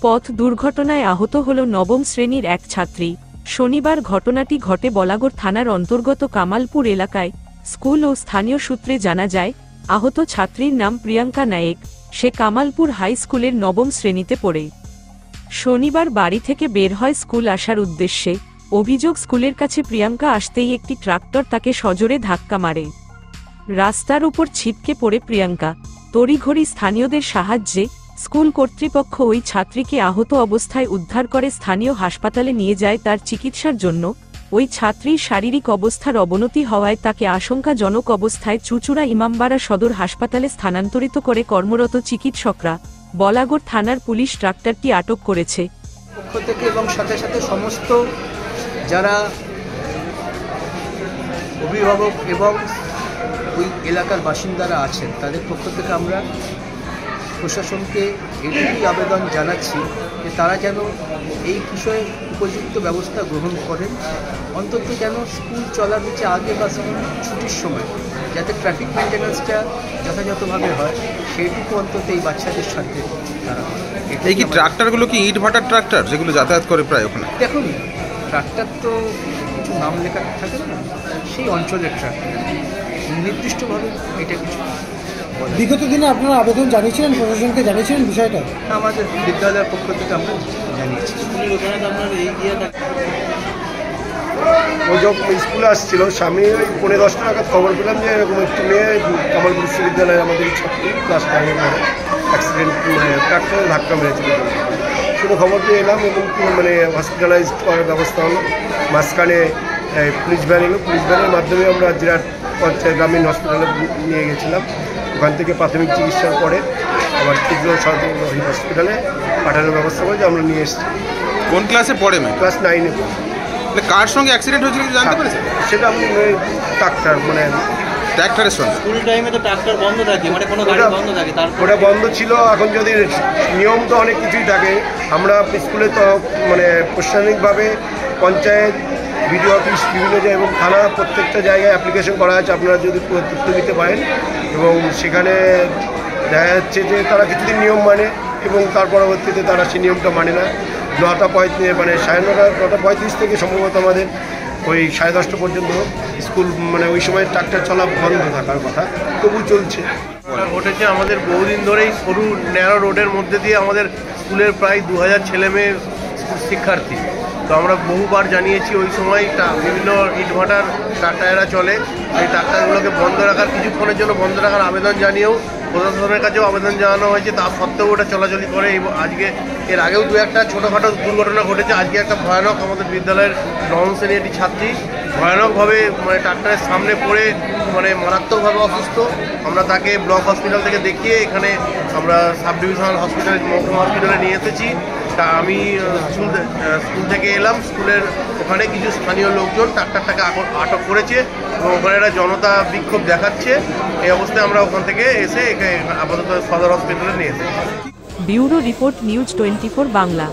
পথ দুর্ঘটনায় আহত হল নবম শ্রেণীর এক ছাত্রী। শনিবার ঘটনাটি ঘটে বলাগড় থানার অন্তর্গত কামালপুর এলাকায়। স্কুল ও স্থানীয় সূত্রে জানা যায়, আহত ছাত্রীর নাম প্রিয়াঙ্কা নায়েক। সে কামালপুর হাই স্কুলের নবম শ্রেণীতে পড়ে। শনিবার বাড়ি থেকে বের হয় স্কুল আসার উদ্দেশ্যে। অভিযোগ, স্কুলের কাছে প্রিয়াঙ্কা আসতেই একটি ট্রাক্টর তাকে সজোরে ধাক্কা মারে। রাস্তার উপর ছিটকে পড়ে প্রিয়াঙ্কা। তড়িঘড়ি স্থানীয়দের সাহায্যে স্কুল কর্তৃপক্ষ ওই ছাত্রীকে আহত অবস্থায় উদ্ধার করে স্থানীয় হাসপাতালে নিয়ে যায় তার চিকিৎসার জন্য। ওই ছাত্রীর শারীরিক অবস্থার অবনতি হওয়ায় তাকে আশঙ্কাজনক অবস্থায় চুঁচুড়া ইমামবাড়া সদর হাসপাতালে স্থানান্তরিত করে কর্মরত চিকিৎসকরা। বলাগড় থানার পুলিশ ট্রাক্টরটি আটক করেছে। পক্ষ থেকে এবং সাথে সাথে সমস্ত যারা অভিভাবক এবং ওই এলাকার বাসিন্দারা আছেন তাদের পক্ষ থেকে আমরা প্রশাসনকে এটুকুই আবেদন জানাচ্ছি যে তারা যেন এই বিষয়ে উপযুক্ত ব্যবস্থা গ্রহণ করেন। অন্তত যেন স্কুল চলার হচ্ছে আগে বা ছুটির সময় যাতে ট্রাফিক মেনটেন্যান্সটা যথাযথভাবে হয়, সেইটুকু অন্তত এই বাচ্চাদের সাথে তারা। এই কি ট্রাক্টরগুলো কি ইট ভাটার ট্রাক্টর যেগুলো যাতায়াত করে প্রায় ওখানে? দেখুন, ট্রাক্টর তো কিছু নাম লেখা থাকে না, সেই অঞ্চলের ট্রাক্টর, নির্দিষ্টভাবে এটা কিছু। বিগত দিনে আপনারা আবেদন জানিয়েছিলেন, প্রশাসনকে জানিয়েছিলেন বিষয়টা? আমাদের বিদ্যালয়ের পক্ষ থেকে আমরা জানিয়েছি। ও যখন স্কুলে আসছিল, স্বামী ওই 10:15 নাগাদ খবর পেলাম যে এরকম একটি মেয়ে কামালপুর বিশ্ববিদ্যালয়ে আমাদের ছাত্রী ক্লাস 9-এ পড়ে অ্যাক্সিডেন্ট, ট্রাক্টরে ধাক্কা মেরেছিল। শুধু খবর পেয়ে এলাম এবং হসপিটালাইজ করার ব্যবস্থা হলো। মাঝখানে পুলিশ ভ্যান এলো, পুলিশ ভ্যানের মাধ্যমে আমরা জেলার পঞ্চায়েত গ্রামীণ হসপিটালে নিয়ে গেছিলাম। ওখান থেকে প্রাথমিক চিকিৎসার পরে আবার তীব্র সরকারি হসপিটালে পাঠানোর ব্যবস্থা করে আমরা নিয়ে এসেছি। কোন ক্লাসে পড়ে? ক্লাস 9-এ পড়ে। কার সঙ্গে অ্যাক্সিডেন্ট হয়েছিল জানতে পেরেছেন? সেটা আমি ট্রাক্টর ট্রাক্টরের সঙ্গে। স্কুল টাইমে তো ট্রাক্টর বন্ধ থাকে, কোনো গাড়ি বন্ধ থাকে, ওটা বন্ধ ছিল। এখন যদি নিয়ম তো অনেক কিছুই থাকে, আমরা স্কুলে তো প্রশাসনিকভাবে পঞ্চায়েত, বিডিও অফিস, বিভিন্ন জায়গায় এবং থানা প্রত্যেকটা জায়গায় অ্যাপ্লিকেশন করা আছে। আপনারা যদি তথ্য দিতে পারেন, এবং সেখানে দেখা যাচ্ছে যে তারা কিছুদিন নিয়ম মানে এবং তার পরবর্তীতে তারা সেই নিয়মটা মানে না। 9:35 থেকে সম্ভবত আমাদের ওই 10:30 পর্যন্ত স্কুল ওই সময় ট্রাক্টর চলা বন্ধ থাকার কথা, তবু চলছে। ঘটেছে আমাদের বহুদিন ধরেই সরু ন্যারো রোডের মধ্যে দিয়ে আমাদের স্কুলের প্রায় 2000 ছেলেমেয়ে শিক্ষার্থী। তো আমরা বহুবার জানিয়েছি, ওই সময় বিভিন্ন ইটভাটার ট্রাক্টরেরা চলে, সেই ট্রাক্টরগুলোকে বন্ধ রাখার, কিছুক্ষণের জন্য বন্ধ রাখার আবেদন জানিয়েও প্রশাসনের কাছেও আবেদন জানানো হয়েছে। তা সত্ত্বেও ওটা চলাচলি করে। আজকে এর আগেও একটা ছোটোখাটো দুর্ঘটনা ঘটেছে। আজকে একটা ভয়ানক, আমাদের বিদ্যালয়ের নবম শ্রেণীর একটি ছাত্রী ভয়ানকভাবে ট্রাক্টরের সামনে পড়ে মারাত্মকভাবে অসুস্থ। আমরা তাকে ব্লক হসপিটাল থেকে দেখিয়ে এখানে আমরা সাব ডিভিশনাল হসপিটালে, মহকুমা হসপিটালে নিয়ে এসেছি। তা আমি স্কুল থেকে এলাম, স্কুলের ওখানে কিছু স্থানীয় লোকজন ট্রাক্টরটাকে আটক করেছে এবং ওখানে একটা জনতা বিক্ষোভ দেখাচ্ছে। এই অবস্থায় আমরা ওখান থেকে এসে আপাতত সদর হসপিটালে নিয়ে এসেছি। Bureau report, news 24 Bangla.